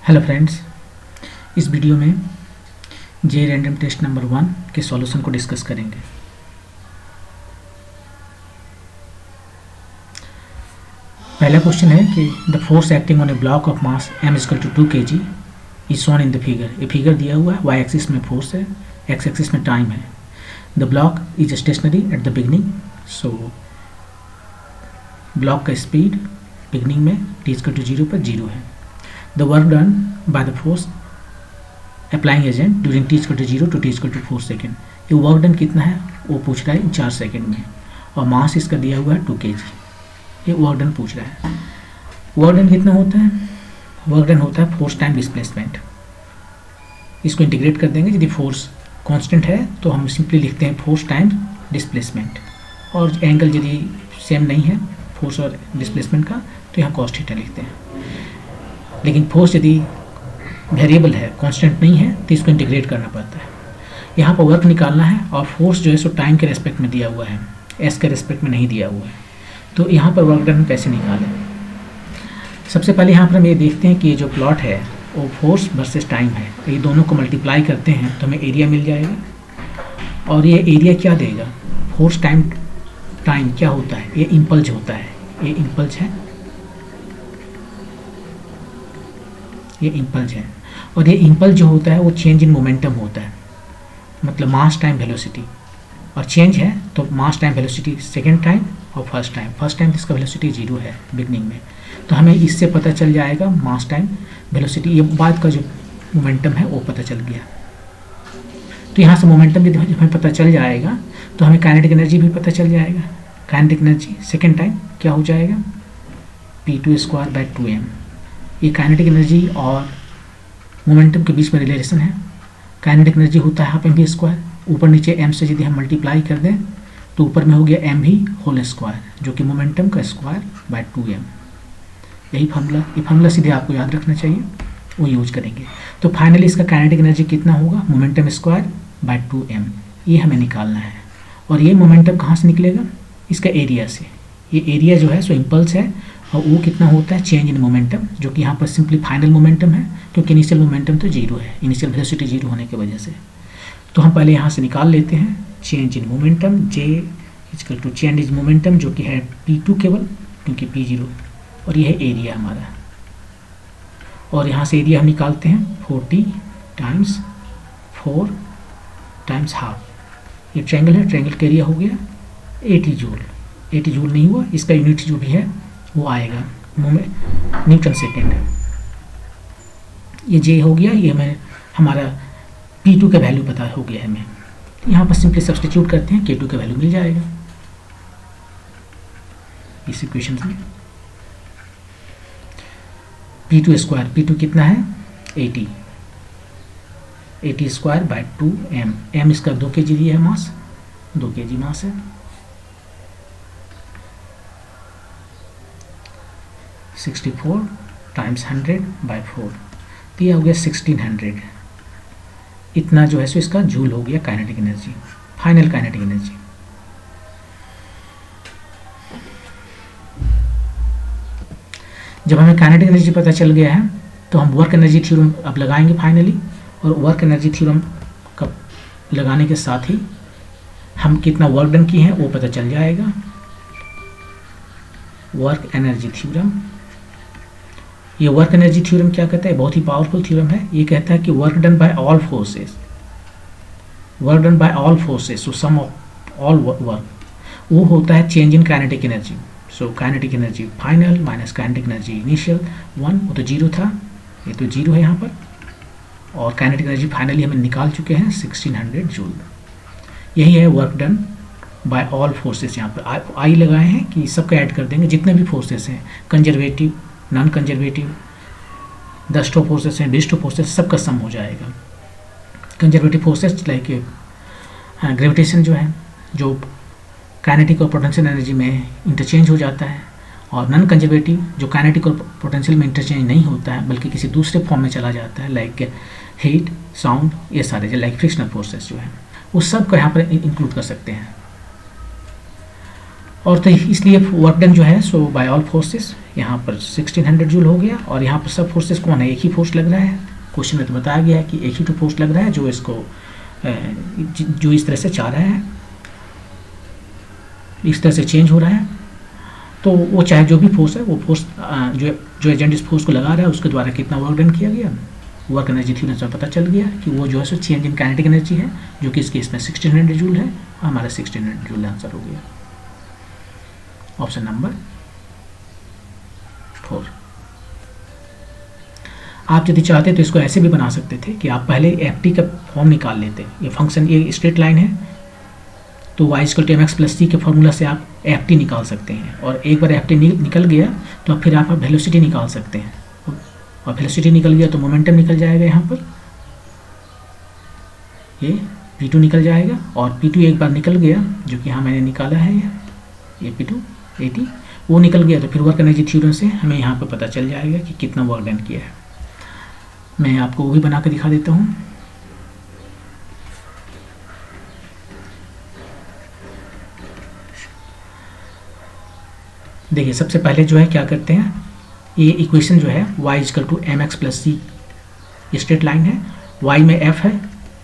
Hello friends, इस video में जे random test number 1 के सॉल्यूशन को डिस्कस करेंगे। पहला क्वेश्चन है कि the force acting on a block of mass m equal to 2 kg is shown in the figure. ये फिगर दिया हुआ है, y एक्सिस में फोर्स है, x एक्सिस में टाइम है। The block is stationary at the beginning, so block का speed beginning में t इक्वल टू 0 पर 0 है। The work done by the force applying agent during t equal to 0 to t equal to 4 second. ये work done कितना है वो पूछ रहा है 4 सेकेंड में, और मास इसका दिया हुआ है 2 kg। ये वर्क डन पूछ रहा है। वर्क डन कितना होता है? वर्क डन होता है फोर्स टाइम डिस्प्लेसमेंट। इसको इंटीग्रेट कर देंगे। यदि फोर्स कांस्टेंट है तो हम सिंपली लिखते हैं फोर्स टाइम डिस्प्लेसमेंट, और एंगल यदि सेम नहीं है फोर्स और डिस्प्लेसमेंट का तो यहाँ कॉस थीटा लिखते हैं। लेकिन फोर्स यदि वेरिएबल है, कांस्टेंट नहीं है, तो इसको इंटीग्रेट करना पड़ता है। यहाँ पर वर्क निकालना है, और फोर्स जो है सो टाइम के रेस्पेक्ट में दिया हुआ है, एस के रेस्पेक्ट में नहीं दिया हुआ है। तो यहाँ पर वर्क डन कैसे निकालें? सबसे पहले यहाँ पर हम ये देखते हैं कि ये जो प्लॉट है वो फोर्स वर्सेस टाइम है। ये दोनों को मल्टीप्लाई करते हैं तो हमें एरिया मिल जाएगा, और ये एरिया क्या देगा? फोर्स टाइम टाइम क्या होता है? ये इम्पल्स होता है। ये इम्पल्स है, ये इम्पल्स है, और ये इम्पल्स जो होता है वो चेंज इन मोमेंटम होता है, मतलब मास टाइम वेलोसिटी। और चेंज है तो मास टाइम वेलोसिटी सेकेंड टाइम और फर्स्ट टाइम। फर्स्ट टाइम इसका वेलोसिटी 0 है बिगनिंग में, तो हमें इससे पता चल जाएगा मास टाइम वेलोसिटी। ये बाद का जो मोमेंटम है वो पता चल गया। तो यहाँ से मोमेंटम यदि हमें पता चल जाएगा तो हमें काइनेटिक एनर्जी भी पता चल जाएगा। काइनेटिक एनर्जी सेकेंड टाइम क्या हो जाएगा? P2²/2m। ये काइनेटिक एनर्जी और मोमेंटम के बीच में रिलेशन है। काइनेटिक एनर्जी होता है हाफ एम वी स्क्वायर, ऊपर नीचे m से यदि हम मल्टीप्लाई कर दें तो ऊपर में हो गया m भी होल स्क्वायर, जो कि मोमेंटम का स्क्वायर बाय 2m। यही फार्मूला, ये फार्मूला सीधे आपको याद रखना चाहिए, वो यूज करेंगे। तो फाइनली इसका काइनेटिक एनर्जी कितना होगा? Momentum square by 2m। ये हमें निकालना है। और ये मोमेंटम कहाँ से निकलेगा? इसका एरिया से। ये एरिया जो है सो इम्पल्स है, और वो कितना होता है? चेंज इन मोमेंटम, जो कि यहाँ पर सिंपली फाइनल मोमेंटम है, क्योंकि इनिशियल मोमेंटम तो 0 है, इनिशियल वेलोसिटी 0 होने की वजह से। तो हम पहले यहाँ से निकाल लेते हैं change in momentum, J equal to change in momentum, जो कि है P2 केवल, क्योंकि P0, और ये है एरिया हमारा। और यहाँ से एरिया हम निकालते हैं 40 टाइम्स 4 टाइम्स हाफ। ये ट्रायंगल है, ट्रायंगल का एरिया हो गया 80 जूल। 80 जूल नहीं हुआ, इसका यूनिट जो भी है वो आएगा न्यूटन सेकेंड। ये जे हो गया, ये हमें हमारा P2 का वैल्यू पता हो गया है हमें। यहाँ पर सिंपली सब्स्टिट्यूट करते हैं, K2 का वैल्यू मिल जाएगा इस इक्वेशन में। P2² P2 कितना है? 80 80²/2m। m इसका 2 kg दिया है मास, 2 kg मास है। 64 टाइम्स 100/4, तो यह हो गया 1600। इतना जो है सो इसका जूल हो गया kinetic energy, final kinetic energy. जब हमें काइनेटिक एनर्जी पता चल गया है तो हम वर्क एनर्जी थ्योरम अब लगाएंगे फाइनली, और वर्क एनर्जी थ्योरम का लगाने के साथ ही हम कितना वर्क डन किए हैं वो पता चल जाएगा। वर्क एनर्जी थ्योरम, ये वर्क एनर्जी थ्योरम क्या कहता है? बहुत ही पावरफुल थ्योरम है। ये कहता है कि work done by all forces, work done by all forces, so sum of all work, वो होता है change in kinetic energy. So kinetic energy final minus kinetic energy initial 1, वो तो 0 था, ये तो 0 है यहाँ पर। और काइनेटिक एनर्जी फाइनली हमें निकाल चुके हैं 1600 जूल। यही है work done by all forces. यहाँ पर आई लगाए हैं कि सबका ऐड कर देंगे, जितने भी फोर्सेस हैं, कंजर्वेटिव, नॉन कंजर्वेटिव, 10 फोर्सेस हैं, 20 फोर्सेस, सबका सम हो जाएगा। कंजर्वेटिव फोर्सेस लाइक ग्रेविटेशन जो है, जो काइनेटिक और पोटेंशियल एनर्जी में इंटरचेंज हो जाता है, और नॉन कंजर्वेटिव जो काइनेटिक और पोटेंशियल में इंटरचेंज नहीं होता है बल्कि किसी दूसरे फॉर्म में चला जाता है, लाइक हीट, साउंड, ये सारे जो लाइक फ्रिक्शनल फोर्सेस जो है, उस सब को यहाँ पर इंक्लूड कर सकते हैं। और तो इसलिए वर्क डन जो है सो बाय ऑल फोर्सेस यहाँ पर 1600 जूल हो गया। और यहाँ पर सब फोर्सेस कौन है, एक ही फोर्स लग रहा है, क्वेश्चन में तो बताया गया है कि एक ही तो फोर्स लग रहा है जो इसको जो इस तरह से चाह रहा है, इस तरह से चेंज हो रहा है। तो वो चाहे जो भी फोर्स है, वो फोर्स जो एजेंट इस फोर्स को लगा रहा है उसके द्वारा कितना वर्क डन किया गया, वर्क एनर्जी थ्योरम से पता चल गया कि वो जो है so change in kinetic energy है, जो कि इस केस में 1600 जूल है। हमारा 1600 जूल आंसर हो गया, ऑप्शन नंबर 4। आप यदि चाहते तो इसको ऐसे भी बना सकते थे कि आप पहले एफ टी का फॉर्म निकाल लेते। ये फंक्शन, ये स्ट्रेट लाइन है, तो y equal to m x plus c के फॉर्मूला से आप एफ टी निकाल सकते हैं। और एक बार एफ टी निकल गया तो फिर आप वेलोसिटी निकाल सकते हैं, और वेलोसिटी निकल गया तो मोमेंटम निकल जाएगा। यहाँ पर ये p2 निकल जाएगा, और p2 एक बार निकल गया जो कि यहाँ मैंने निकाला है, ये p2 80 वो निकल गया तो फिर वर्क एनर्जी थ्योरम से हमें यहाँ पर पता चल जाएगा कि कितना वर्क डन किया है। मैं आपको वो भी बना कर दिखा देता हूँ। देखिए सबसे पहले जो है क्या करते हैं, ये इक्वेशन जो है y equal to m x plus c, ये स्ट्रेट लाइन है, y में f है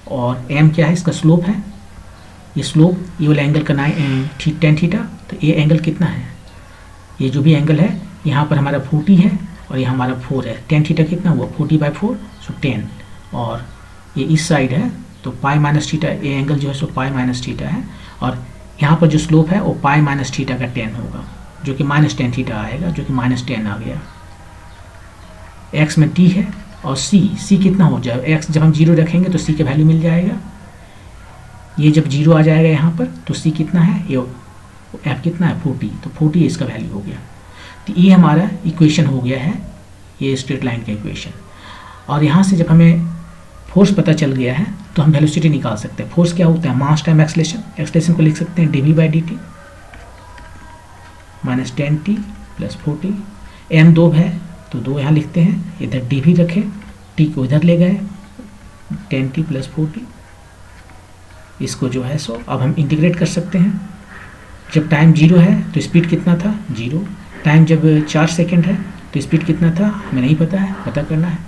और m क्या है, इसका स्लोप है। ये स्लोप, ये वाला एंगल का 10 थीटा, तो ये एंगल कितना है, ये जो भी एंगल है यहाँ पर हमारा 40 है और ये हमारा 4 है। 10 थीटा कितना हुआ, 40/4, सो 10। और ये इस साइड है तो पाई माइनस थीटा, ये एंगल जो है सो पाई माइनस थीटा है। और यहाँ पर जो स्लोप है वो पाई माइनस थीटा का 10 होगा, जो कि -10 थीटा आएगा, जो कि -10 आ गया। x में t है और c कितना हो जाएगा, x जब हम 0 रखेंगे तो c का वैल्यू मिल जाएगा। ये जब 0 आ जाएगा यहाँ पर तो c कितना है, ये f कितना है 40, तो 40 इसका वैल्यू हो गया। तो ये हमारा इक्वेशन हो गया है, ये स्ट्रेट लाइन का इक्वेशन। और यहाँ से जब हमें फोर्स पता चल गया है तो हम वेलोसिटी निकाल सकते हैं। फोर्स क्या होता है, मास टाइम एक्सलेशन। एक्सलेशन को लिख सकते हैं dv/dt -10t + 40। m 2 है तो 2 यहाँ लिखते हैं, इधर dv रखे, t को इधर ले गए, 10t + 40। इसको जो है सो अब हम इंटीग्रेट कर सकते हैं। जब टाइम 0 है तो स्पीड कितना था, 0। टाइम जब 4 सेकंड है तो स्पीड कितना था, हमें नहीं पता है, पता करना है।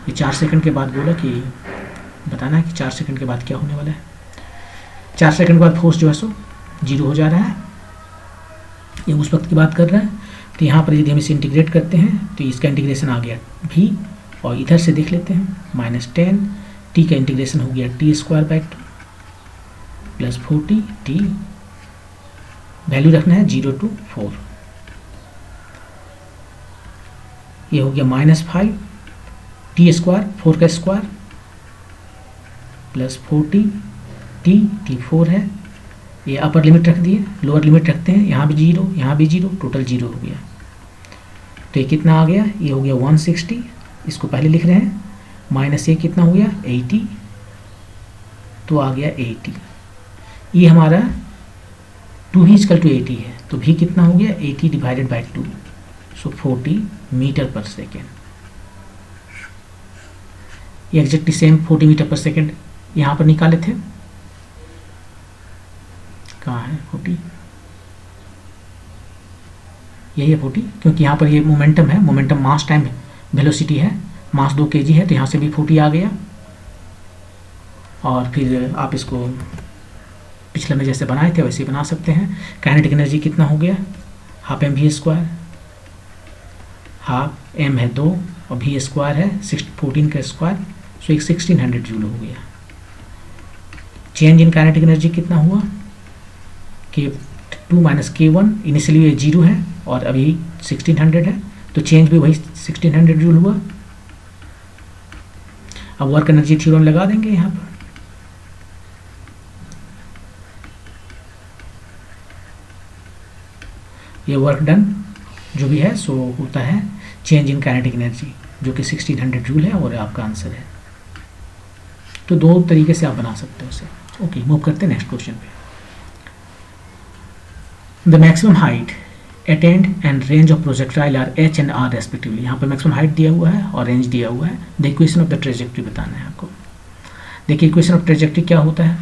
ये 4 सेकंड के बाद बोला कि बताना है कि 4 सेकंड के बाद क्या होने वाला है। 4 सेकंड के बाद फोर्स जो है सो 0 हो जा रहा है, ये उस वक्त की बात कर रहा है। तो यहाँ पर यदि हम इसे इंटीग्रेट करते हैं तो इसका इंटीग्रेशन आ गया v, और इधर से देख लेते हैं -10, t का इंटीग्रेशन हो गया t² + 40 t, वैल्यू रखना है 0 to 4। ये हो गया -5 t², 4 का स्क्वायर + 40 t 4 है। ये अपर लिमिट रख दिए, लोअर लिमिट रखते हैं, यहाँ भी 0, यहाँ भी 0, टोटल 0 हो गया। तो ये कितना आ गया, ये हो गया 160, इसको पहले लिख रहे हैं, माइनस ये कितना हो गया 80, तो आ गया 80। ये हमारा 2v = 80 है, तो v कितना हो गया 80/2, सो 40 मीटर/सेकेंड। ये एग्जैक्टली सेम 40 मीटर/सेकेंड यहाँ पर निकाले थे। कहाँ है 40, यही है 40, क्योंकि यहाँ पर ये मोमेंटम है, मोमेंटम मास टाइम वेलोसिटी है, मास 2 kg है, तो यहाँ से भी 40 आ गया। और फिर आप इसको पिछले में जैसे बनाए थे वैसे ही बना सकते हैं। काइनेटिक एनर्जी कितना हो गया, ½ mv², ½ m है 2 और v² है 14 का स्क्वायर, सो 1600 जूल हो गया। चेंज इन काइनेटिक एनर्जी कितना हुआ, k2 - k1, इनिशियली ये 0 है और अभी 1600 है, तो चेंज भी वही 1600 जूल हुआ। अब वर्क एनर्जी थ्योरम लगा देंगे यहाँ पर। ये वर्क डन जो भी है सो होता है चेंज इन काइनेटिक एनर्जी, जो कि 1600 जूल है, और आपका आंसर है। तो 2 तरीके से आप बना सकते हो उसे। ओके, मूव करते हैं नेक्स्ट क्वेश्चन पे। The maximum height attained and range of projectile are h and r respectively. यहाँ पर मैक्सिमम हाइट दिया हुआ है और रेंज दिया हुआ है। The equation of the trajectory बताना है आपको। देखिए इक्वेशन ऑफ ट्रेजेक्ट्री क्या होता है,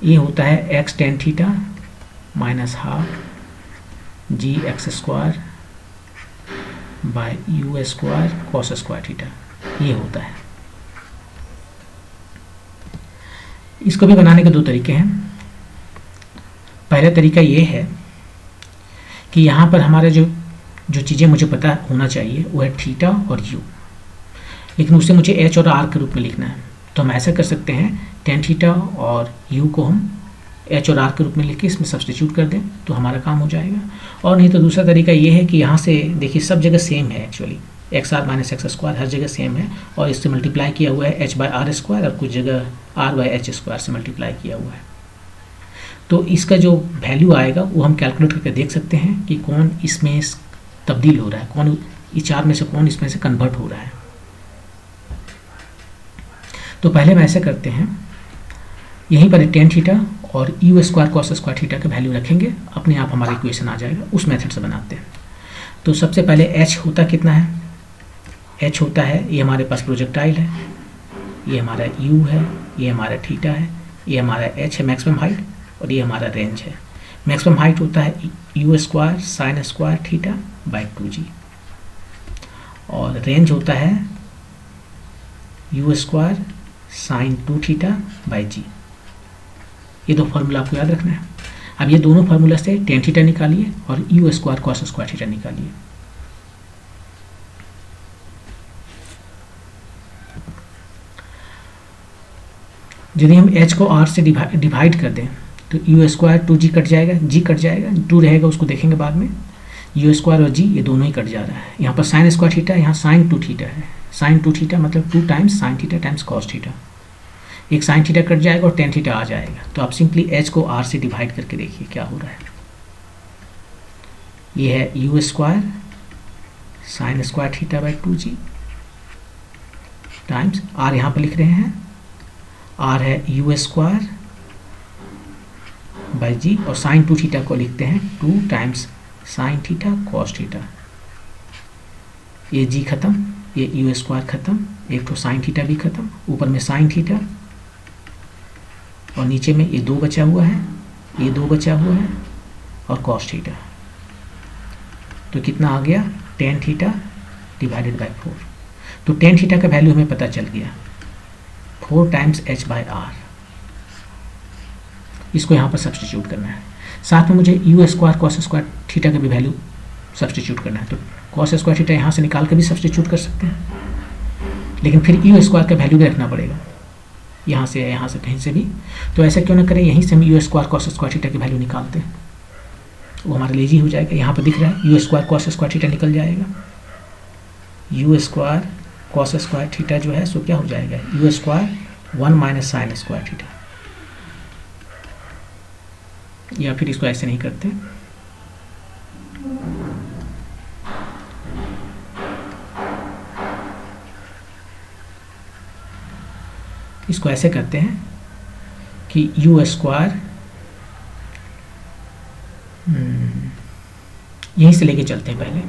ये होता है x tan theta minus half g x square by u square cos square theta, ये होता है। इसको भी बनाने के दो तरीके हैं। पहला तरीका ये है कि यहाँ पर हमारा जो चीज़ें मुझे पता होना चाहिए वो है थीटा और यू, लेकिन उसे मुझे एच और आर के रूप में लिखना है। तो हम ऐसा कर सकते हैं, टेन थीटा और यू को हम एच और आर के रूप में लिख के इसमें सब्स्टिट्यूट कर दें तो हमारा काम हो जाएगा। और नहीं तो दूसरा तरीका ये है कि यहाँ से देखिए सब जगह सेम है, actually x r minus x square हर जगह सेम है, और इससे मल्टीप्लाई किया हुआ है एच बाय आर स्क्वायर, और कुछ जगह आर बाय एच स्क्वायर से मल्टीप्लाई किया हुआ है। तो इसका जो वैल्यू आएगा वो हम कैलकुलेट करके देख सकते हैं कि कौन इसमें तब्दील हो रहा है, कौन इस चार में से कौन इसमें से कन्वर्ट हो रहा है। तो पहले हम ऐसे करते हैं, यहीं पर टेन थीटा और you square cos square theta का वैल्यू रखेंगे, अपने आप हमारा इक्वेशन आ जाएगा। उस मेथड से बनाते हैं। तो सबसे पहले एच होता कितना है, एच होता है, ये हमारे पास प्रोजेक्टाइल है, ये हमारा यू है, ये हमारा थीटा है, ये हमारा एच है मैक्सिमम हाइट, और ये हमारा रेंज है। मैक्सिमम हाइट होता है you square sine square theta by 2g, और रेंज होता है you square sine 2 theta by g। ये दो फार्मूला आपको याद रखना है। अब ये दोनों फार्मूला से टेन थीटा निकालिए और you square cos square theta निकालिए। यदि हम h को r से डिवाइड कर दें तो यू स्क्वायर 2g कट जाएगा, g कट जाएगा, 2 रहेगा उसको देखेंगे बाद में। यू स्क्वायर और g ये दोनों ही कट जा रहा है। यहाँ पर साइन स्क्वायर थीटा, यहाँ साइन 2 थीटा है। साइन 2 थीटा मतलब 2 times sine theta times cos theta, एक साइन थीटा कट जाएगा और टेन थीटा आ जाएगा। तो आप सिंपली h को r से डिवाइड करके देखिए क्या हो रहा है। ये है you square sine square theta by 2g times r, यहाँ पर लिख रहे हैं r है यू स्क्वायर बाई जी, और साइन 2 थीटा को लिखते हैं 2 times sine theta cos theta. ये जी खत्म, ये यू स्क्वायर खत्म, एक तो साइन थीटा भी खत्म, ऊपर में साइन थीटा, और नीचे में ये 2 बचा हुआ है, ये 2 बचा हुआ है, और कॉस थीटा। तो कितना आ गया, टेन थीटा डिवाइडेड बाई 4। तो टेन थीटा का वैल्यू हमें पता चल गया 4 टाइम्स एच बाई आर। इसको यहाँ पर सब्स्टिट्यूट करना है। साथ में मुझे you square cos square theta का भी वैल्यू सब्स्टिट्यूट करना है। तो कॉस स्क्वायर थीटा यहाँ से निकाल के भी सब्स्टिट्यूट कर सकते हैं, लेकिन फिर यू स्क्वायर का वैल्यू भी रखना पड़ेगा, यहाँ से या यहाँ से कहीं से भी। तो ऐसा क्यों ना करें, यहीं से हम you square cos square theta की वैल्यू निकालते हैं, वो हमारा लेजी हो जाएगा। यहाँ पर दिख रहा है you square cos square theta निकल जाएगा। You square cos square theta जो है सो क्या हो जाएगा, you square 1 minus sine square theta. या फिर इसको ऐसे नहीं करते, इसको ऐसे करते हैं कि यू स्क्वायर यहीं से लेके चलते हैं पहले।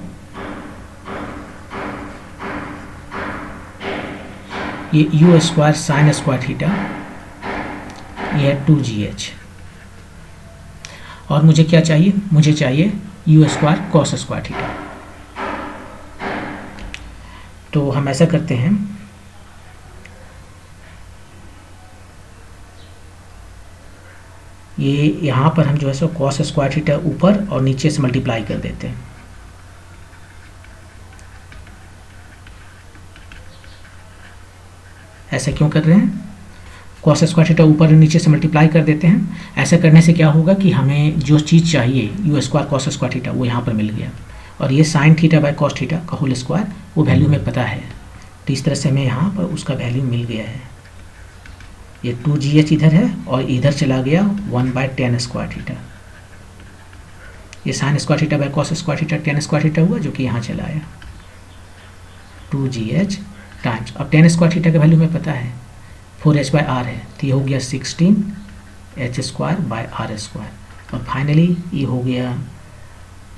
ये you square sine square theta, ये है 2gh, और मुझे क्या चाहिए, मुझे चाहिए you square cos square theta. तो हम ऐसा करते हैं, ये यहाँ पर हम जो है सो कॉस स्क्वायर थीटा ऊपर और नीचे से मल्टीप्लाई कर देते हैं। ऐसा क्यों कर रहे हैं, कॉस स्क्वायर थीटा ऊपर और नीचे से मल्टीप्लाई कर देते हैं। ऐसा करने से क्या होगा कि हमें जो चीज़ चाहिए you square cos square theta वो यहाँ पर मिल गया, और ये sine theta by cos theta का होल स्क्वायर वो वैल्यू में पता है। तो इस तरह से हमें यहाँ पर उसका वैल्यू मिल गया है। ये 2gh इधर है और इधर चला गया 1 बाय टेन स्क्वायर थीटा। ये sine square theta by cos square theta tan square theta हुआ, जो कि यहाँ चला आया 2gh टाइम्स। अब टेन स्क्वायर थीटा का वैल्यू में पता है 4h बाय आर है, तो ये हो गया 16h square by r square. और फाइनली ये हो गया,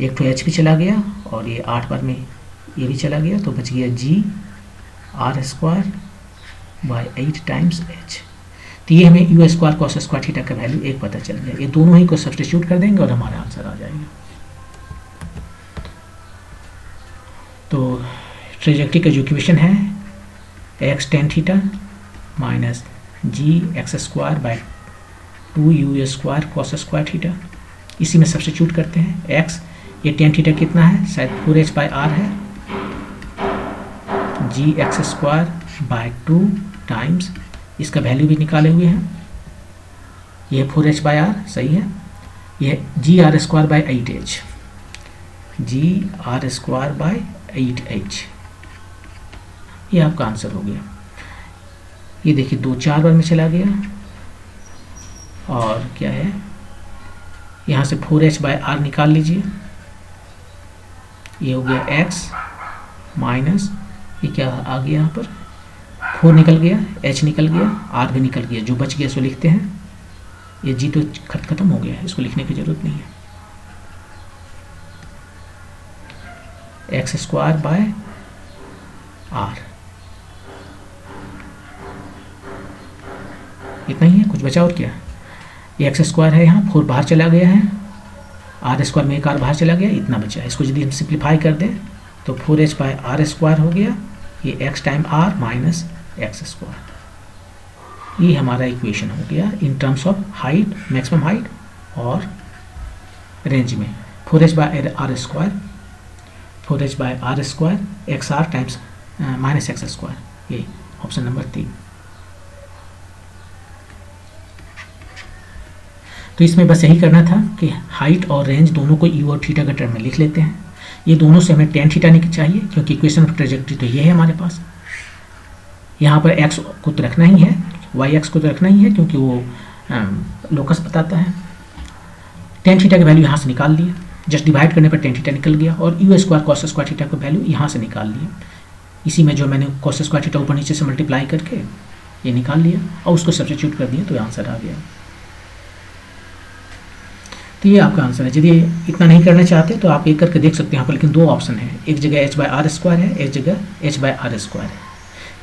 एक तो h भी चला गया और ये 8 बार में ये भी चला गया, तो बच गया g r square by 8 times h। तो ये हमें u square cos square theta का वैल्यू 1 पता चल गया। ये दोनों ही को सब्स्टिट्यूट कर देंगे और हमारा आंसर आ जाएगा। तो ट्रेजेक्ट्री का जो इक्वेशन है x tan theta minus g x square by 2 u square cos square theta, इसी में सब्स्टिट्यूट करते हैं। एक्स ये टेन थीटा कितना है, शायद 4h/r है, g x square by 2 times इसका वैल्यू भी निकाले हुए हैं, यह 4h/r सही है। यह g r square by 8h, g r square by 8h, ये आपका आंसर हो गया। ये देखिए 2 4 बार में चला गया और क्या है, यहाँ से 4h/r निकाल लीजिए, ये हो गया x माइनस ये क्या आ गया, यहाँ पर 4 निकल गया, h निकल गया, r भी निकल गया, जो बच गया सो लिखते हैं। ये g तो खत्म हो गया है, इसको लिखने की जरूरत नहीं है। एक्स स्क्वायर बाय r, इतना ही है, कुछ बचा और क्या। ये एक्स स्क्वायर है, यहाँ 4 बाहर चला गया है, आर स्क्वायर में एक आर बाहर चला गया, इतना बचा है। इसको यदि हम सिंप्लीफाई कर दें तो 4h/r स्क्वायर हो गया, ये x time r minus x square. ये हमारा इक्वेशन हो गया in terms of height, maximum height और रेंज में। 4h/r square, 4h/r square x r times minus x square, ये ऑप्शन नंबर 3। तो इसमें बस यही करना था कि हाइट और रेंज दोनों को यू और थीटा के टर्म में लिख लेते हैं। ये दोनों से हमें टेन थीटा नहीं चाहिए, क्योंकि इक्वेशन ऑफ ट्रेजेक्ट्री तो ये है हमारे पास। यहाँ पर एक्स को तो रखना ही है, वाई एक्स को तो रखना ही है, क्योंकि वो लोकस बताता है। टेन थीटा की वैल्यू यहाँ से निकाल लिए, जस्ट डिवाइड करने पर टेन थीटा निकल गया, और you square cos square theta का वैल्यू यहाँ से निकाल लिए। इसी में जो मैंने कॉस स्क्वायर थीटा ऊपर नीचे से मल्टीप्लाई करके ये निकाल लिया और उसको सब्स्टिट्यूट कर दिया, तो आंसर आ गया। तो ये आपका आंसर है। यदि इतना नहीं करना चाहते तो आप एक करके देख सकते हैं यहाँ पर, लेकिन 2 ऑप्शन है, एक जगह h/r स्क्वायर है, एक जगह h/r स्क्वायर है।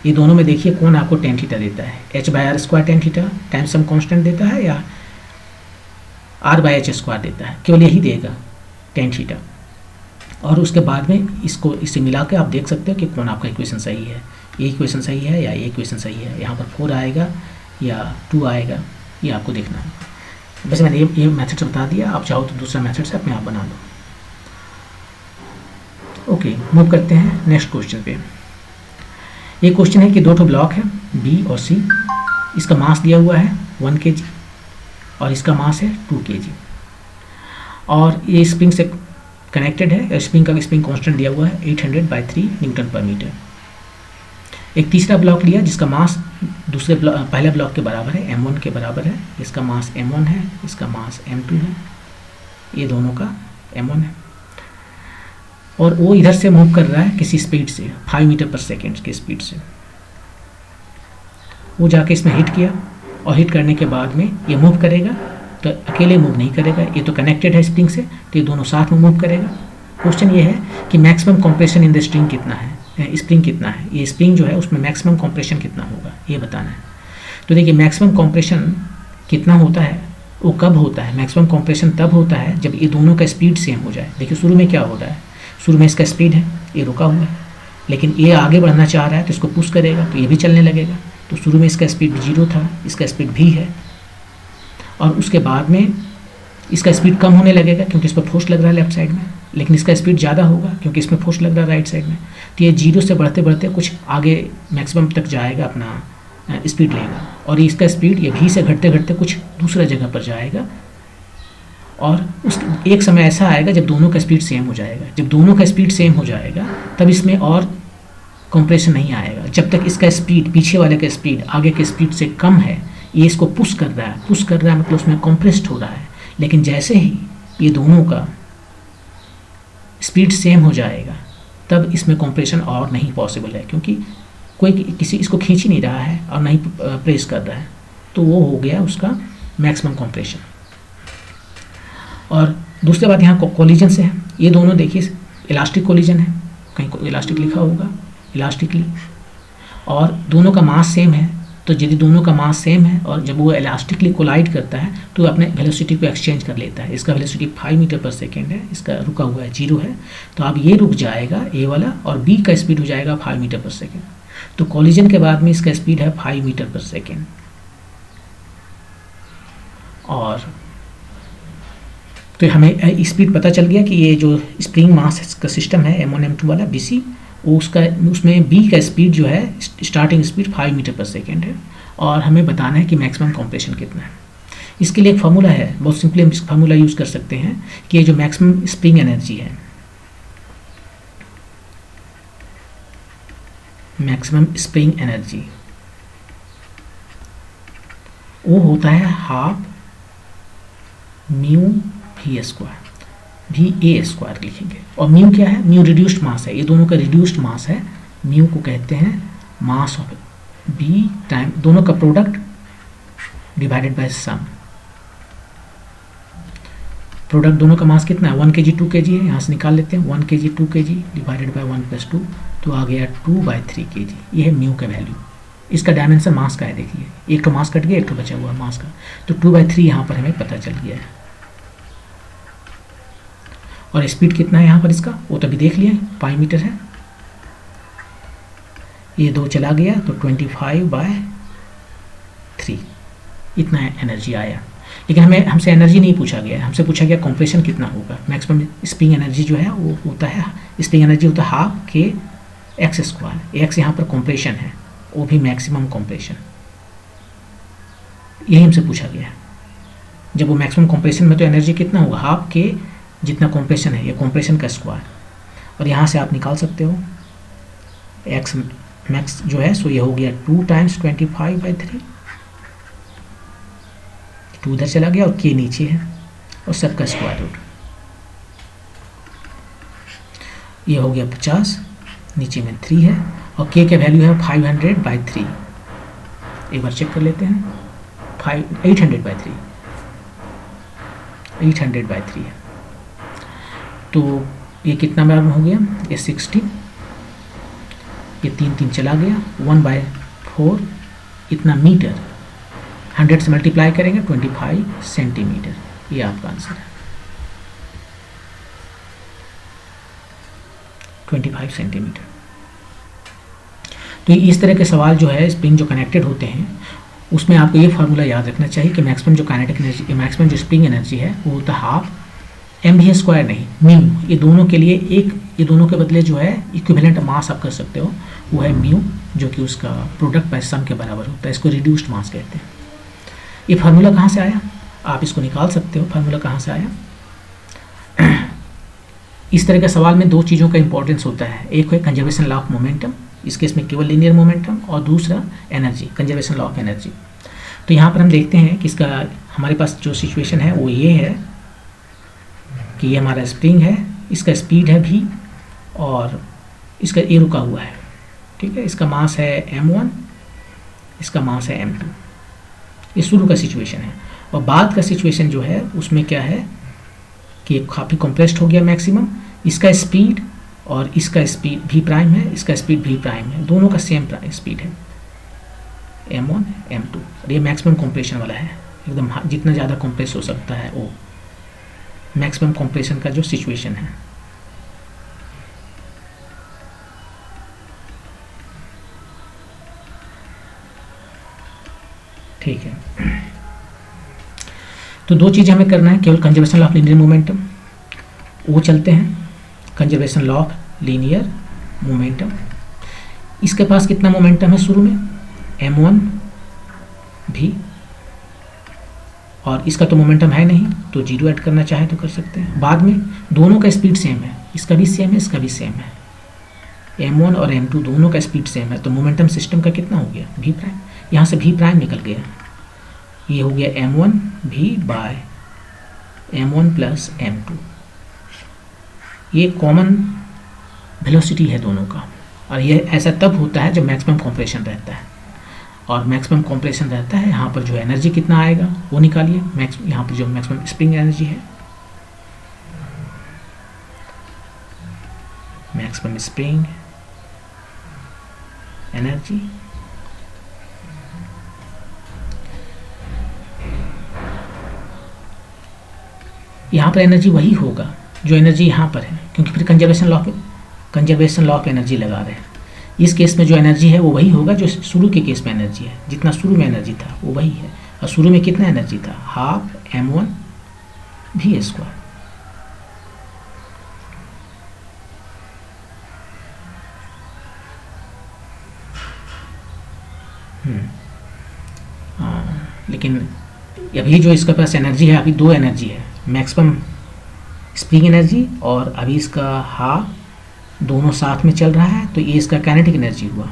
ये दोनों में देखिए कौन आपको टेन थीटा देता है, h/r square tan theta time some constant देता है या r/h स्क्वायर देता है, केवल यही देगा टेन थीटा। और उसके बाद में इसको इससे मिला के आप देख सकते हो कि कौन आपका इक्वेशन सही है, ये इक्वेशन सही है या ये इक्वेशन सही है। यहाँ पर 4 आएगा या 2 आएगा, ये आपको देखना है। वैसे मैंने ये मेथड बता दिया, आप चाहो तो दूसरा मेथड से अपने आप बना लो। ओके, मूव करते हैं नेक्स्ट क्वेश्चन पे। ये क्वेश्चन है कि 2 ब्लॉक है बी और सी, इसका मास दिया हुआ है 1 kg और इसका मास है 2 kg, और ये स्प्रिंग से कनेक्टेड है। स्प्रिंग का स्प्रिंग कांस्टेंट दिया हुआ है 800/3 न्यूटन पर मीटर। एक तीसरा ब्लॉक लिया जिसका मास पहले ब्लॉक के बराबर है, m1 के बराबर है। इसका मास m1 है, इसका मास m2 है, ये दोनों का m1 है, और वो इधर से मूव कर रहा है किसी स्पीड से 5 मीटर पर सेकेंड की स्पीड से। वो जाके इसमें हिट किया, और हिट करने के बाद में ये मूव करेगा, तो अकेले मूव नहीं करेगा, ये तो कनेक्टेड है स्प्रिंग से, तो ये दोनों साथ में मूव करेगा। क्वेश्चन ये है कि maximum compression in the spring कितना है, स्प्रिंग कितना है, ये स्प्रिंग जो है उसमें मैक्सिमम कंप्रेशन कितना होगा ये बताना है। तो देखिए मैक्सिमम कंप्रेशन कितना होता है, वो कब होता है, मैक्सिमम कंप्रेशन तब होता है जब ये दोनों का स्पीड सेम हो जाए। देखिए शुरू में क्या हो रहा है, शुरू में इसका स्पीड है, ये रुका हुआ है, लेकिन ये आगे बढ़ना चाह रहा है तो इसको पुश करेगा तो ये भी चलने लगेगा। तो शुरू में इसका स्पीड 0 था, इसका स्पीड भी है, और उसके बाद में इसका स्पीड कम होने लगेगा क्योंकि इस पर फोर्स लग रहा है लेफ्ट साइड में, लेकिन इसका स्पीड ज़्यादा होगा क्योंकि इसमें फोर्स लग रहा है राइट साइड में। तो ये 0 से बढ़ते बढ़ते कुछ आगे मैक्सिमम तक जाएगा, अपना स्पीड लेगा, और इसका स्पीड ये भी से घटते घटते कुछ दूसरा जगह पर जाएगा, और उस एक समय ऐसा आएगा जब दोनों का स्पीड सेम हो जाएगा। जब दोनों का स्पीड सेम हो जाएगा तब इसमें और कंप्रेशन नहीं आएगा। जब तक इसका स्पीड पीछे वाले का स्पीड आगे के स्पीड से कम है, ये इसको पुश कर रहा है, पुश कर रहा है मतलब उसमें कंप्रेस्ड हो रहा है। लेकिन जैसे ही ये दोनों का स्पीड सेम हो जाएगा तब इसमें कंप्रेशन और नहीं पॉसिबल है, क्योंकि कोई किसी इसको खींच ही नहीं रहा है और नहीं प्रेस कर रहा है, तो वो हो गया उसका मैक्सिमम कंप्रेशन। और दूसरी बात यहाँ कोलिजन से है, ये दोनों देखिए इलास्टिक कोलिजन है, कहीं इलास्टिक लिखा होगा इलास्टिकली, और दोनों का मास सेम है तो यदि दोनों का मास सेम है और जब वो इलास्टिकली कोलाइड करता है तो अपने वेलोसिटी को एक्सचेंज कर लेता है। इसका वेलोसिटी 5 मीटर पर सेकेंड है, इसका रुका हुआ है 0 है, तो अब ये रुक जाएगा ए वाला और बी का स्पीड हो जाएगा 5 मीटर पर सेकेंड। तो कॉलिजन के बाद में इसका स्पीड है 5 मीटर पर सेकेंड। और तो हमें स्पीड पता चल गया कि ये जो स्प्रिंग मास का सिस्टम है M1 M2 वाला BC, वो उसमें बी का स्पीड जो है स्टार्टिंग स्पीड 5 मीटर पर सेकेंड है और हमें बताना है कि मैक्सिमम कंप्रेशन कितना है। इसके लिए एक फार्मूला है, बहुत सिंपली हम इस फार्मूला यूज़ कर सकते हैं कि ये जो मैक्सिमम स्प्रिंग एनर्जी है, मैक्सिमम स्प्रिंग एनर्जी वो होता है हाफ म्यू वी स्क्वायर, भी ए स्क्वायर लिखेंगे। और म्यू क्या है? म्यू रिड्यूस्ड मास है, ये दोनों का रिड्यूस्ड मास है। म्यू को कहते हैं मास ऑफ बी टाइम दोनों का product divided by sum. Product दोनों का मास कितना है? 1 kg 2 kg है, यहाँ से निकाल लेते हैं 1 kg 2 kg डिवाइडेड बाय 1 + 2, तो आ गया 2/3 kg। ये है म्यू का वैल्यू। इसका डायमेंशन मास का है, देखिए एक तो मास कट गया, एक तो बचा हुआ मास का, तो 2/3 यहाँ पर हमें पता चल गया है। और स्पीड कितना है यहाँ पर इसका, वो तो अभी देख लिया 5 मीटर है, ये 2 चला गया तो 25/3 इतना एनर्जी आया। लेकिन हमसे एनर्जी नहीं पूछा गया, हमसे पूछा गया कंप्रेशन कितना होगा। मैक्सिमम स्प्रिंग एनर्जी जो है वो होता है, स्प्रिंग एनर्जी होता है हाफ के एक्स स्क्वायर। एक्स यहाँ पर कंप्रेशन है, वो भी मैक्सिमम कंप्रेशन, यही हमसे पूछा गया। जब वो मैक्सिमम कंप्रेशन में तो एनर्जी कितना होगा, हाफ के जितना कंप्रेशन है, ये कंप्रेशन का स्क्वायर। और यहाँ से आप निकाल सकते हो एक्स मैक्स जो है, सो ये हो गया 2 × 25/3, 2 उधर चला गया और के नीचे है और सबका स्क्वायर रूट, ये हो गया 50, नीचे में 3 है और के का वैल्यू है 500/3। एक बार चेक कर लेते हैं, 800/3 है। तो ये कितना बार में हो गया, ये 16, ये 3 चला गया, 1/4 इतना मीटर, 100 से मल्टीप्लाई करेंगे 25 सेंटीमीटर, ये आपका आंसर है 25 सेंटीमीटर। तो इस तरह के सवाल जो है स्प्रिंग जो कनेक्टेड होते हैं उसमें आपको ये फार्मूला याद रखना चाहिए कि मैक्सिमम जो काइनेटिक एनर्जी, मैक्सिमम जो स्प्रिंग एनर्जी है वो होता है हाफ mv स्क्वायर नहीं म्यू। ये दोनों के लिए ये दोनों के बदले जो है इक्विवेलेंट मास आप कर सकते हो, वो है म्यू, जो कि उसका प्रोडक्ट बाय सम के बराबर होता है। इसको रिड्यूस्ड मास कहते हैं। ये फार्मूला कहाँ से आया, आप इसको निकाल सकते हो। फार्मूला कहाँ से आया, इस तरह के सवाल में 2 चीज़ों का इंपॉर्टेंस होता है, एक है कंजर्वेशन लॉ ऑफ मोमेंटम, इस केस में केवल लीनियर मोमेंटम, और दूसरा energy, conservation law of energy. तो यहाँ पर हम देखते हैं कि इसका हमारे पास जो सिचुएशन है वो ये है कि ये हमारा स्प्रिंग है, इसका स्पीड है v और इसका ए रुका हुआ है, ठीक है। इसका मास है m1, इसका मास है m2। ये शुरू का सिचुएशन है। और बाद का सिचुएशन जो है उसमें क्या है कि काफ़ी कंप्रेस्ड हो गया मैक्सिमम, इसका स्पीड और इसका स्पीड v प्राइम है, इसका स्पीड v प्राइम है, दोनों का सेम स्पीड है m1 m2। और ये मैक्सिमम कंप्रेशन वाला है, एकदम जितना ज़्यादा कंप्रेस हो सकता है वो मैक्सिमम कंप्रेशन का जो सिचुएशन है। ठीक है, तो 2 चीज़ हमें करना है, केवल conservation law of linear momentum वो चलते हैं, conservation law of linear momentum. इसके पास कितना मोमेंटम है शुरू में, m1 भी, और इसका तो मोमेंटम है नहीं, तो 0 ऐड करना चाहे तो कर सकते हैं। बाद में दोनों का स्पीड सेम है, इसका भी सेम है, इसका भी सेम है, m1 और m2 दोनों का स्पीड सेम है, तो मोमेंटम सिस्टम का कितना हो गया v प्राइम, यहाँ से v प्राइम निकल गया, ये हो गया m1 v bye m1 plus m2। ये कॉमन वेलोसिटी है दोनों का, और ये ऐसा तब होता है जब मैक्सिमम कंप्रेशन रहता है। और मैक्सिमम कंप्रेशन रहता है, यहाँ पर जो एनर्जी कितना आएगा वो निकालिए। यहाँ पर जो मैक्सिमम स्प्रिंग एनर्जी है, मैक्सिमम स्प्रिंग एनर्जी यहाँ पर एनर्जी वही होगा जो एनर्जी यहाँ पर है, क्योंकि फिर कंजर्वेशन लॉ ऑफ एनर्जी लगा रहे हैं। इस केस में जो एनर्जी है वो वही होगा जो शुरू के केस में एनर्जी है, जितना शुरू में एनर्जी था वो वही है। और शुरू में कितना एनर्जी था, हाफ m1 v स्क्वायर। लेकिन अभी जो इसके पास एनर्जी है, अभी दो एनर्जी है, मैक्सिमम स्प्रिंग एनर्जी और अभी इसका हाफ, दोनों साथ में चल रहा है, तो ये इसका काइनेटिक एनर्जी हुआ।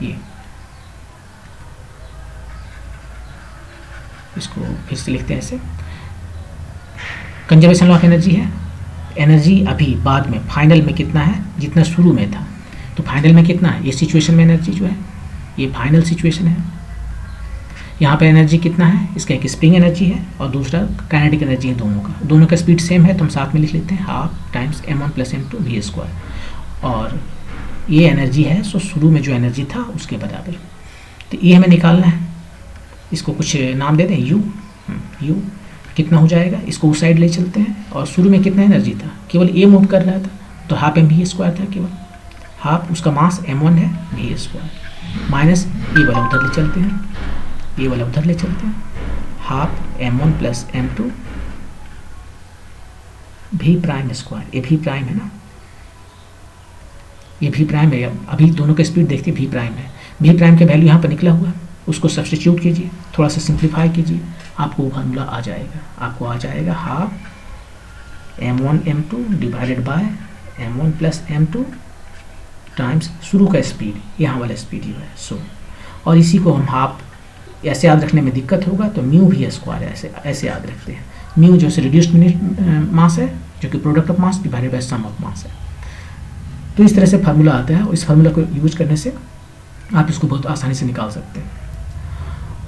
ये इसको फिर से लिखते हैं ऐसे, कंजर्वेशन लॉ ऑफ एनर्जी है, एनर्जी अभी बाद में फाइनल में कितना है जितना शुरू में था, तो फाइनल में कितना है, ये सिचुएशन में एनर्जी जो है ये फाइनल सिचुएशन है। यहाँ पे एनर्जी कितना है, इसका एक स्प्रिंग एनर्जी है और दूसरा काइनेटिक एनर्जी है, दोनों का स्पीड सेम है, तो हम साथ में लिख लेते हैं half times m1 plus m2 v square. और ये एनर्जी है सो शुरू में जो एनर्जी था उसके बराबर। तो ये हमें निकालना है, इसको कुछ नाम दे दें, u कितना हो जाएगा, इसको उस साइड ले चलते हैं। और शुरू में कितना एनर्जी था, केवल ए मूव कर रहा था, तो हाफ m v स्क्वायर था, केवल हाफ, उसका मास m1 है v स्क्वायर, माइनस ये वाला उधर ले चलते हैं, ये वाला उधर ले चलते हैं, half m1 plus m2 v prime square. ये v प्राइम है ना, ये v प्राइम है। अभी दोनों का स्पीड देखते v प्राइम है, v प्राइम के वैल्यू यहाँ पर निकला हुआ है, उसको सब्स्टिट्यूट कीजिए, थोड़ा सा सिंप्लीफाई कीजिए, आपको फार्मूला आ जाएगा। आपको आ जाएगा half m1 m2 divided by m1 plus m2 times शुरू का स्पीड, यहाँ वाला स्पीड ही है सो। और इसी को हम हाफ ऐसे याद रखने में दिक्कत होगा तो म्यू v स्क्वायर ऐसे याद रखते हैं। म्यू जो से रिड्यूस्ड मास है, जो कि product of mass divided by sum of mass है। तो इस तरह से फार्मूला आता है और इस फार्मूला को यूज करने से आप इसको बहुत आसानी से निकाल सकते हैं।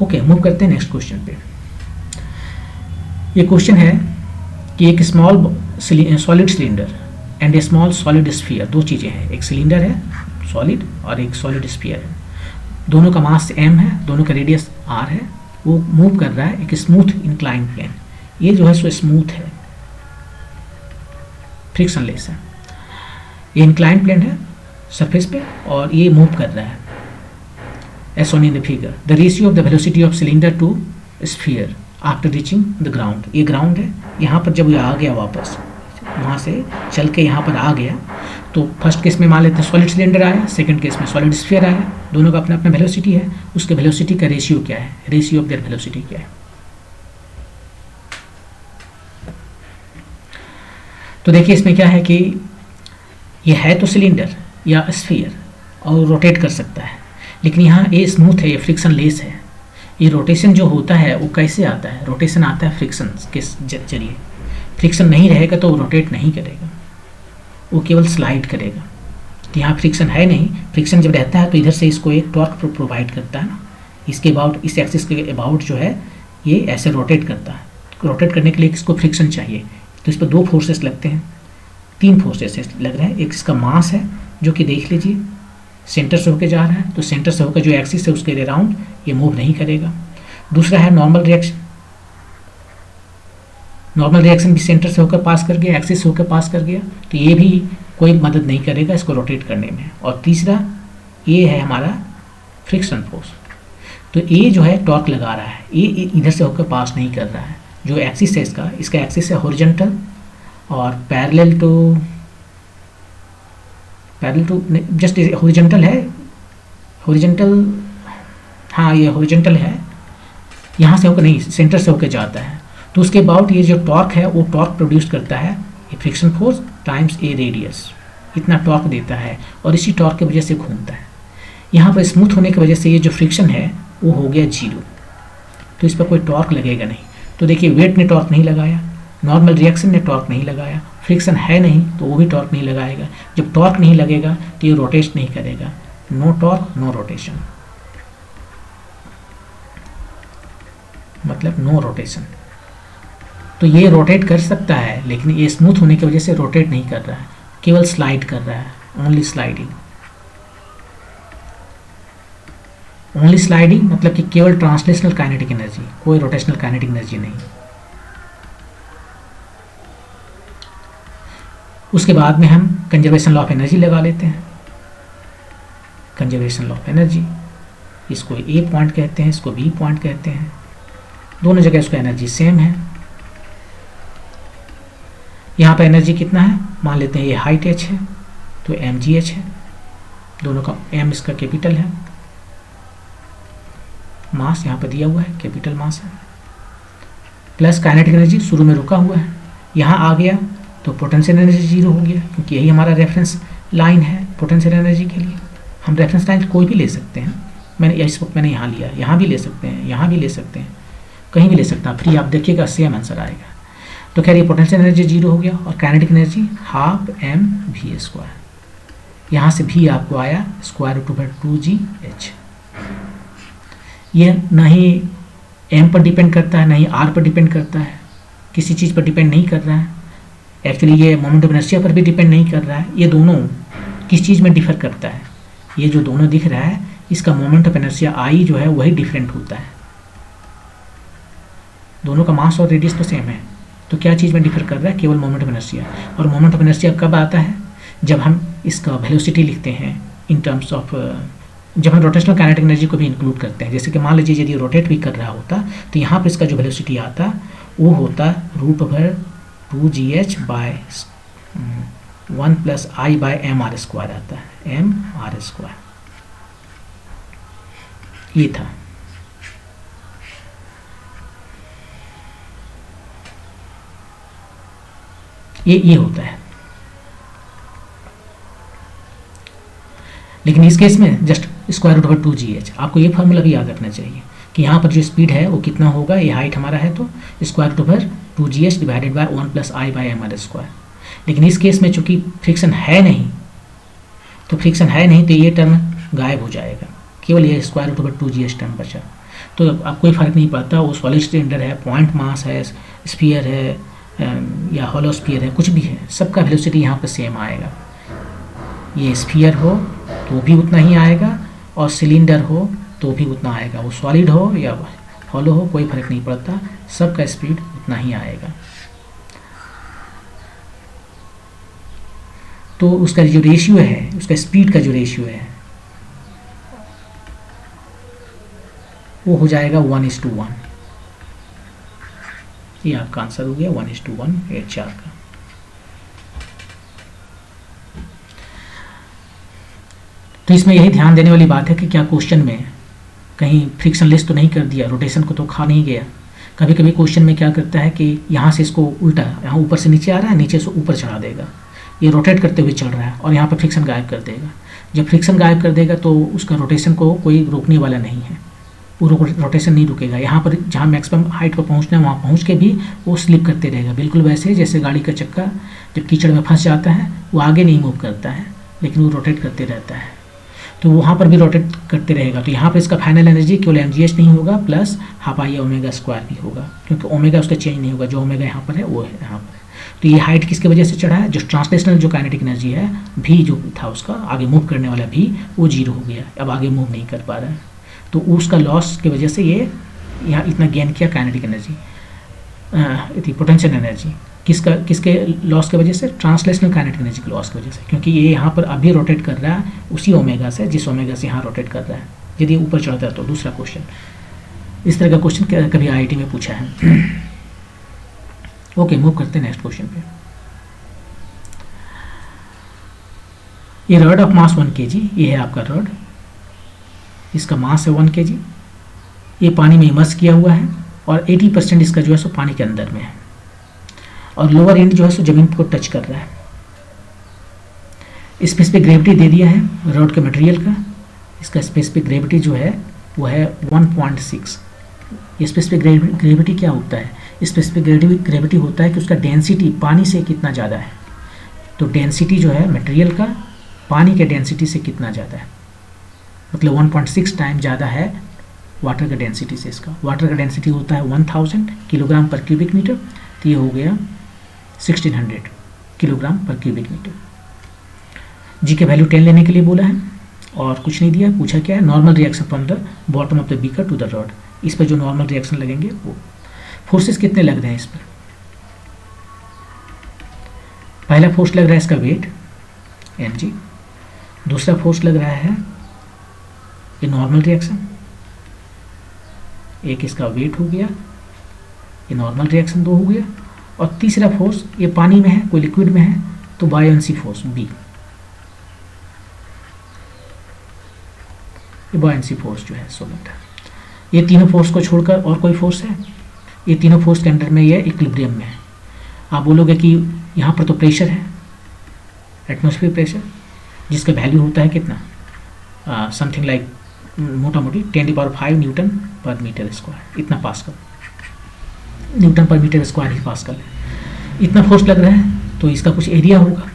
ओके, मूव करते हैं नेक्स्ट क्वेश्चन पे। ये क्वेश्चन है कि एक small solid cylinder and A small solid sphere, दो चीज़ें हैं, एक सिलेंडर है सॉलिड और एक सॉलिड स्फीयर है, दोनों का मास m है, दोनों का रेडियस r है, वो मूव कर रहा है एक स्मूथ इंक्लाइन प्लेन। ये जो है सो स्मूथ है, फ्रिक्शनलेस है, ये इंक्लाइन प्लेन है सरफेस पे और ये मूव कर रहा है as shown in the figure. The ratio of the velocity of cylinder to sphere after reaching the ground. ये ग्राउंड है, यहाँ पर जब ये आ गया वापस वहाँ से चल के यहाँ पर आ गया, तो फर्स्ट केस में मान लेते हैं सॉलिड सिलेंडर आया, सेकंड केस में सॉलिड स्फीयर आया, दोनों का अपना अपना वेलोसिटी है, उसके वेलोसिटी का रेशियो क्या है, रेशियो ऑफ देयर वेलोसिटी क्या है। तो देखिए इसमें क्या है कि ये है तो सिलेंडर या स्फीयर और रोटेट कर सकता है, लेकिन यहाँ ये स्मूथ है, ये फ्रिक्शन लेस है। ये रोटेशन जो होता है वो कैसे आता है, रोटेशन आता है फ्रिक्शन के जरिए। फ्रिक्शन नहीं रहेगा तो वो रोटेट नहीं करेगा, वो केवल स्लाइड करेगा। तो यहाँ फ्रिक्शन है नहीं, फ्रिक्शन जब रहता है तो इधर से इसको एक टॉर्क प्रोवाइड करता है ना, इसके अबाउट, इस एक्सिस के अबाउट जो है ये ऐसे रोटेट करता है। रोटेट करने के लिए इसको फ्रिक्शन चाहिए, तो इस पर दो फोर्सेस लगते हैं, तीन फोर्सेस लग रहे हैं। एक इसका मास है जो कि देख लीजिए सेंटर से होकर जा रहा है, तो सेंटर से होकर जो एक्सिस है उसके अराउंड ये मूव नहीं करेगा। दूसरा है नॉर्मल रिएक्शन, नॉर्मल रिएक्शन भी सेंटर से होकर पास कर गया, एक्सिस से होकर पास कर गया, तो ये भी कोई मदद नहीं करेगा इसको रोटेट करने में। और तीसरा ये है हमारा फ्रिक्शन फोर्स, तो ये जो है टॉर्क लगा रहा है, ये इधर से होकर पास नहीं कर रहा है। जो एक्सिस है इसका एक्सिस है हॉरिजॉन्टल और पैरेलल टू जस्ट हॉरिजॉन्टल है, हॉरिजॉन्टल, हाँ ये हॉरिजॉन्टल है, यहाँ से होकर नहीं सेंटर से होकर जाता है। तो उसके बाद ये जो टॉर्क है वो टॉर्क प्रोड्यूस करता है ये फ्रिक्शन फोर्स टाइम्स ए रेडियस, इतना टॉर्क देता है और इसी टॉर्क की वजह से घूमता है। यहाँ पर स्मूथ होने की वजह से ये जो फ्रिक्शन है वो हो गया 0, तो इस पर कोई टॉर्क लगेगा नहीं। तो देखिए वेट ने टॉर्क नहीं लगाया, नॉर्मल रिएक्शन ने टॉर्क नहीं लगाया, फ्रिक्शन है नहीं तो वो भी टॉर्क नहीं लगाएगा। जब टॉर्क नहीं लगेगा तो ये रोटेट नहीं करेगा, नो टॉर्क नो रोटेशन, मतलब नो रोटेशन। तो ये रोटेट कर सकता है लेकिन ये स्मूथ होने की वजह से रोटेट नहीं कर रहा है, केवल स्लाइड कर रहा है, ओनली स्लाइडिंग। ओनली स्लाइडिंग मतलब कि केवल ट्रांसलेशनल काइनेटिक एनर्जी, कोई रोटेशनल काइनेटिक एनर्जी नहीं। उसके बाद में हम कंजर्वेशन लॉ ऑफ एनर्जी लगा लेते हैं। कंजर्वेशन लॉ ऑफ एनर्जी, इसको ए पॉइंट कहते हैं, इसको बी पॉइंट कहते हैं, दोनों जगह इसको एनर्जी सेम है। यहाँ पर एनर्जी कितना है, मान लेते हैं ये हाइट h है तो mgh है, दोनों का m इसका कैपिटल है, मास यहाँ पर दिया हुआ है, कैपिटल मास है, प्लस काइनेटिक एनर्जी शुरू में रुका हुआ है, यहाँ आ गया तो पोटेंशियल एनर्जी जीरो हो गया, क्योंकि यही हमारा रेफरेंस लाइन है पोटेंशियल एनर्जी के लिए। हम रेफरेंस लाइन कोई भी ले सकते हैं, मैंने इस वक्त मैंने यहाँ लिया, यहाँ भी ले सकते हैं, यहाँ भी ले सकते हैं, कहीं भी ले सकते हैं, फ्री आप देखिएगा सेम आंसर आएगा। तो खैर ये पोटेंशियल एनर्जी जीरो हो गया और kinetic energy half m v square, यहाँ से भी आपको आया स्क्वायर रूट ओवर 2gh। ये ना ही m पर डिपेंड करता है, ना ही r पर डिपेंड करता है, किसी चीज़ पर डिपेंड नहीं कर रहा है। एक्चुअली ये मोमेंट ऑफ इनर्शिया पर भी डिपेंड नहीं कर रहा है। ये दोनों किस चीज़ में डिफर करता है, ये जो दोनों दिख रहा है इसका मोमेंट ऑफ इनर्शिया i जो है वही डिफरेंट होता है। दोनों का मास और रेडियस तो सेम है, तो क्या चीज़ में डिफर कर रहा है, केवल मोमेंट ऑफ इनर्शिया। और मोमेंट ऑफ इनर्शिया कब आता है, जब हम इसका वेलोसिटी लिखते हैं इन टर्म्स ऑफ, जब हम रोटेशनल काइनेटिक एनर्जी को भी इंक्लूड करते हैं। जैसे कि मान लीजिए यदि रोटेट भी कर रहा होता तो यहाँ पर इसका जो वेलोसिटी आता वो होता root over 2gh by 1 plus i by m r square आता है, एम आर स्क्वायर। ये था। ये होता है। लेकिन इस केस में just square root over 2gh, आपको ये फार्मूला भी याद रखना चाहिए कि यहाँ पर जो स्पीड है वो कितना होगा, ये हाइट हमारा है तो square root over 2gh divided by 1 plus i by m r square. लेकिन इस केस में चूंकि फ्रिक्शन है नहीं, तो फ्रिक्शन है नहीं तो ये टर्म गायब हो जाएगा, केवल ये square root over 2gh term बचा। तो अब कोई फर्क नहीं पड़ता वो सॉलिड सिलेंडर है, पॉइंट मास है, स्फीयर है या हॉलो स्फीयर है, कुछ भी है, सबका वेलोसिटी यहाँ पर सेम आएगा। ये स्फीयर हो तो भी उतना ही आएगा और सिलेंडर हो तो भी उतना आएगा, वो सॉलिड हो या हॉलो हो कोई फर्क नहीं पड़ता, सबका स्पीड उतना ही आएगा। तो उसका जो रेशियो है, उसका स्पीड का जो रेशियो है वो हो जाएगा 1:1। ये आपका आंसर हो गया 1:1 HR का। तो इसमें यही ध्यान देने वाली बात है कि क्या क्वेश्चन में कहीं फ्रिक्शन लेस तो नहीं कर दिया, रोटेशन को तो खा नहीं गया। कभी कभी क्वेश्चन में क्या करता है कि यहाँ से इसको उल्टा, यहाँ ऊपर से नीचे आ रहा है, नीचे से ऊपर चढ़ा देगा, ये रोटेट करते हुए चल रहा है और यहाँ पर फ्रिक्शन गायब कर देगा। जब फ्रिक्शन गायब कर देगा तो उसका रोटेशन को कोई रोकने वाला नहीं है, वो रोटेशन नहीं रुकेगा। यहाँ पर जहाँ मैक्सिमम हाइट पर पहुँचना है वहाँ पहुँच के भी वो स्लिप करते रहेगा, बिल्कुल वैसे जैसे गाड़ी का चक्का जब कीचड़ में फंस जाता है वो आगे नहीं मूव करता है लेकिन वो रोटेट करते रहता है, तो वहाँ पर भी रोटेट करते रहेगा। तो यहाँ पर इसका फाइनल एनर्जी केवल mgh नहीं होगा plus half I omega square भी होगा, क्योंकि ओमेगा उसका चेंज नहीं होगा, जो ओमेगा यहाँ पर है वो है यहाँ पर। तो ये हाइट किसकी वजह से चढ़ा है, जो ट्रांसलेशनल जो काइनेटिक एनर्जी है भी जो था उसका आगे मूव करने वाला भी वो जीरो हो गया, अब आगे मूव नहीं कर पा रहा है, तो उसका लॉस की वजह से ये यहाँ इतना गेन किया काइनेटिक एनर्जी, पोटेंशियल एनर्जी। किसके लॉस की वजह से, ट्रांसलेशनल काइनेटिक एनर्जी के लॉस की वजह से, क्योंकि ये यहाँ पर अभी रोटेट कर रहा है उसी ओमेगा से जिस ओमेगा से यहाँ रोटेट कर रहा है। यदि ऊपर चढ़ता है तो दूसरा क्वेश्चन, इस तरह का क्वेश्चन कभी IIT में पूछा है। ओके, मूव करते हैं नेक्स्ट क्वेश्चन पे। ये रॉड ऑफ मास 1 kg, ये है आपका रॉड, इसका मास है 1 kg, ये पानी में इमर्स किया हुआ है और 80% इसका जो है सो पानी के अंदर में है और लोअर एंड जो है सो जमीन को टच कर रहा है। स्पेसिफिक ग्रेविटी दे दिया है रॉड के मटेरियल का, इसका स्पेसिफिक ग्रेविटी जो है वो है 1.6। ये स्पेसिफिक ग्रेविटी क्या होता है, स्पेसिफिक ग्रेविटी होता है कि उसका डेंसिटी पानी से कितना ज़्यादा है। तो डेंसिटी जो है मटेरियल का पानी के डेंसिटी से कितना ज़्यादा है, मतलब 1.6 टाइम ज़्यादा है वाटर का डेंसिटी से। इसका वाटर का डेंसिटी होता है 1000 किलोग्राम पर क्यूबिक मीटर, तो ये हो गया 1600 किलोग्राम पर क्यूबिक मीटर। जी के वैल्यू 10 लेने के लिए बोला है और कुछ नहीं दिया, पूछा क्या है, normal reaction from the bottom of the beaker to the rod. इस पर जो नॉर्मल रिएक्शन लगेंगे वो फोर्सेस कितने लग रहे हैं इस पर। पहला फोर्स लग रहा है इसका वेट mg, दूसरा फोर्स लग रहा है ये नॉर्मल रिएक्शन, एक इसका वेट हो गया, ये नॉर्मल रिएक्शन 2 हो गया, और तीसरा फोर्स ये पानी में है, कोई लिक्विड में है तो बायोंसी फोर्स B, ये बायोंसी फोर्स जो है सोलर है। ये तीनों फोर्स को छोड़कर और कोई फोर्स है? ये तीनों फोर्स के अंडर में ये इक्विलिब्रियम में है। आप बोलोगे कि यहाँ पर तो प्रेशर है, एटमॉस्फेयर प्रेशर, जिसका वैल्यू होता है कितना, समथिंग लाइक मोटा मोटी 10⁵ न्यूटन पर मीटर स्क्वायर, इतना पास्कल, न्यूटन पर मीटर स्क्वायर ही पास्कल है। इतना फोर्स लग रहा है तो इसका कुछ एरिया होगा,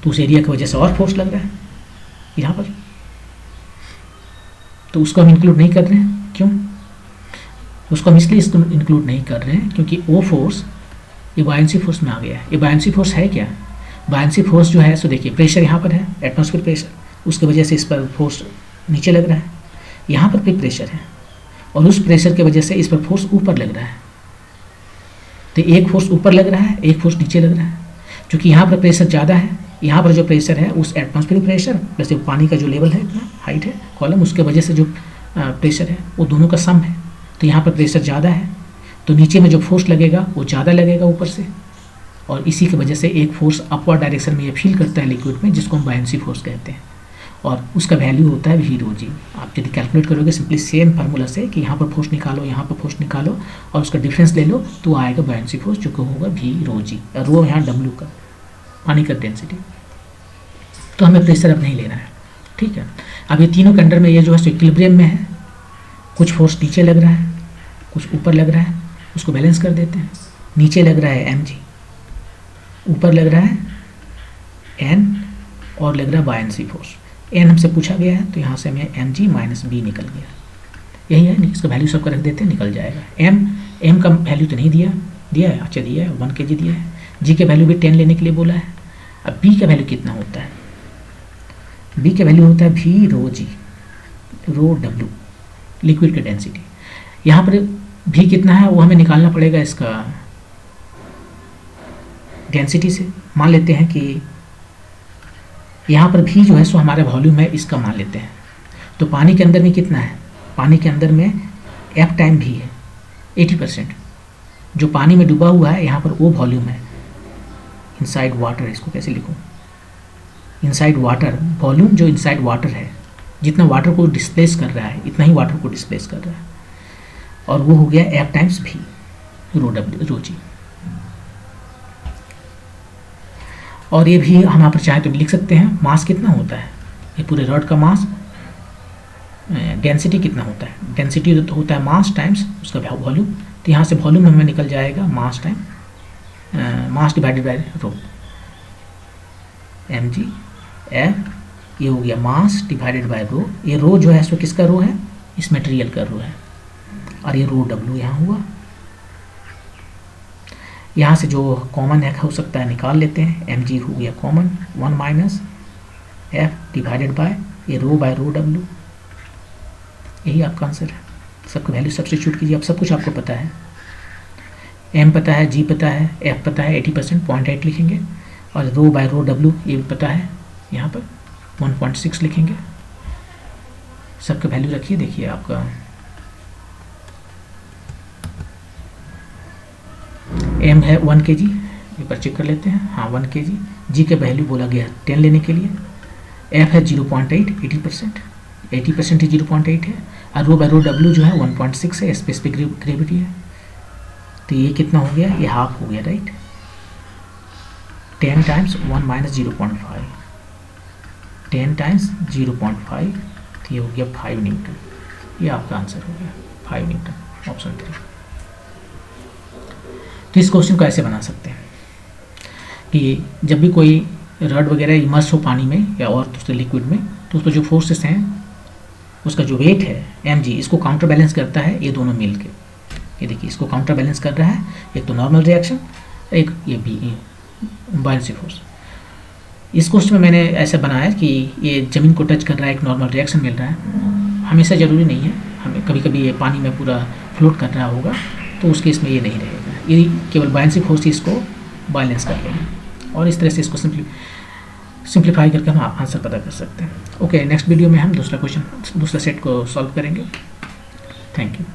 तो उस एरिया की वजह से और फोर्स लग रहा है यहाँ पर, तो उसको हम इंक्लूड नहीं कर रहे हैं। क्यों? उसको हम इसलिए इसको इंक्लूड नहीं कर रहे हैं क्योंकि वो फोर्स ये बायोंसी फोर्स में आ गया है। ये बायोंसी फोर्स है क्या? बायोंसी फोर्स जो है सो देखिए, प्रेशर यहाँ पर है, एटमॉस्फेयर प्रेशर, उसकी वजह से इस पर फोर्स नीचे लग रहा है, यहाँ पर भी प्रेशर है, और उस प्रेशर की वजह से इस पर फोर्स ऊपर लग रहा है। तो एक फोर्स ऊपर लग रहा है, एक फोर्स नीचे लग रहा है। क्योंकि यहाँ पर प्रेशर ज़्यादा है, यहाँ पर जो प्रेशर है उस एटमॉस्फेरिक प्रेशर प्लस पानी का जो लेवल है, इतना हाइट है कॉलम, उसके वजह से जो प्रेशर है वो दोनों का सम है। तो यहाँ पर प्रेशर ज़्यादा है तो नीचे में जो फोर्स लगेगा वो ज़्यादा लगेगा ऊपर से, और इसी की वजह से एक फोर्स अपवर्ड डायरेक्शन में ये फील करता है लिक्विड में, जिसको हम बायोंसी फोर्स कहते हैं, और उसका वैल्यू होता है वी रो जी। आप यदि कैलकुलेट करोगे सिंपली सेम फार्मूला से कि यहाँ पर फोर्स निकालो, यहाँ पर फोर्स निकालो और उसका डिफरेंस ले लो, तो आएगा बायोंसी फोर्स जो कि होगा वी रो जी। रो यहाँ डब्ल्यू का पानी का डेंसिटी। तो हमें प्रेशर अब नहीं लेना है, ठीक है। अब ये तीनों के अंडर में ये जो है इक्विलिब्रियम में है, कुछ फोर्स नीचे लग रहा है, कुछ ऊपर लग रहा है, उसको बैलेंस कर देते हैं। नीचे लग रहा है mg, ऊपर लग रहा है n, और लग रहा है बायोंसी फोर्स। n हमसे पूछा गया है तो यहाँ से हमें mg माइनस b निकल गया, यही है, इसका वैल्यू सबका रख देते हैं, निकल जाएगा। m का वैल्यू तो नहीं दिया है, अच्छा दिया है 1 kg दिया है, g के वैल्यू भी 10 लेने के लिए बोला है। अब b का वैल्यू कितना होता है? b का वैल्यू होता है v रो g, रो w लिक्विड की डेंसिटी। यहाँ पर v कितना है वो हमें निकालना पड़ेगा इसका डेंसिटी से। मान लेते हैं कि यहाँ पर v जो है सो हमारा वॉल्यूम है, इसका मान लेते हैं। तो पानी के अंदर में कितना है? पानी के अंदर में f टाइम v है 80%, जो पानी में डूबा हुआ है यहाँ पर वो वॉल्यूम है। इनसाइड वाटर, इसको कैसे लिखूँ? इनसाइड वाटर, वॉल्यूम जो इनसाइड वाटर है, जितना वाटर को डिस्प्लेस कर रहा है इतना ही वाटर को डिस्प्लेस कर रहा है, और वो हो गया f टाइम्स v रो w रो जी। और ये भी हम यहाँ पर चाहें तो लिख सकते हैं मास कितना होता है, ये पूरे रॉड का मास, डेंसिटी कितना होता है, डेंसिटी होता है मास टाइम्स उसका वॉल्यूम। तो यहाँ से वॉल्यूम हमें निकल जाएगा mass time mass divided by rho, mg f, ये हो गया मास डिवाइडेड बाय रो। ये रो जो है सो किसका रो है? इस मटेरियल का रो है, और ये रो w यहाँ हुआ। यहाँ से जो कॉमन है हो सकता है निकाल लेते हैं, mg हो गया common, 1 minus f divided by ये रो बाय रो w, यही आपका आंसर है। सबका वैल्यू सब्स्टिट्यूट कीजिए, अब सब कुछ आपको पता है, m पता है, g पता है, f पता है 80%, 0.8 लिखेंगे, और रो बाय रो w ये भी पता है, यहाँ पर 1.6 लिखेंगे। सबका वैल्यू रखिए, देखिए आपका m है 1 kg, ये पर चेक कर लेते हैं, हाँ 1 kg। g के वैल्यू बोला गया 10 लेने के लिए, f है 0.8, 80% ही 0.8 है, और रो बाय रो w जो है 1.6 है, स्पेसिफिक ग्रेविटी है। तो ये कितना हो गया? ये हाफ हो गया, राइट। 10 टाइम्स 1 माइनस 0.5, 10 टाइम्स 0.5, तो ये हो गया 5 न्यूटन। ये आपका आंसर हो गया 5 न्यूटन, ऑप्शन 3। तो इस क्वेश्चन को ऐसे बना सकते हैं कि जब भी कोई रड वगैरह इमर्स हो पानी में या और दूसरे लिक्विड में, तो उस पर जो फोर्सेस हैं उसका जो वेट है mg, इसको काउंटर बैलेंस करता है ये दोनों मिल के। ये देखिए इसको काउंटर बैलेंस कर रहा है, एक तो नॉर्मल रिएक्शन, एक ये भी बायोंसी फोर्स। इस क्वेश्चन में मैंने ऐसा बनाया कि ये ज़मीन को टच कर रहा है, एक नॉर्मल रिएक्शन मिल रहा है। हमेशा ज़रूरी नहीं है, हमें कभी कभी ये पानी में पूरा फ्लोट कर रहा होगा, तो उस केस में ये नहीं रहेगा, ये केवल बायोंसी फोर्स इसको बैलेंस कर लेगा। और इस तरह से इसको सिंप्लीफाई करके हम आंसर पता कर सकते हैं। ओके, नेक्स्ट वीडियो में हम दूसरा सेट को सॉल्व करेंगे। Thank you.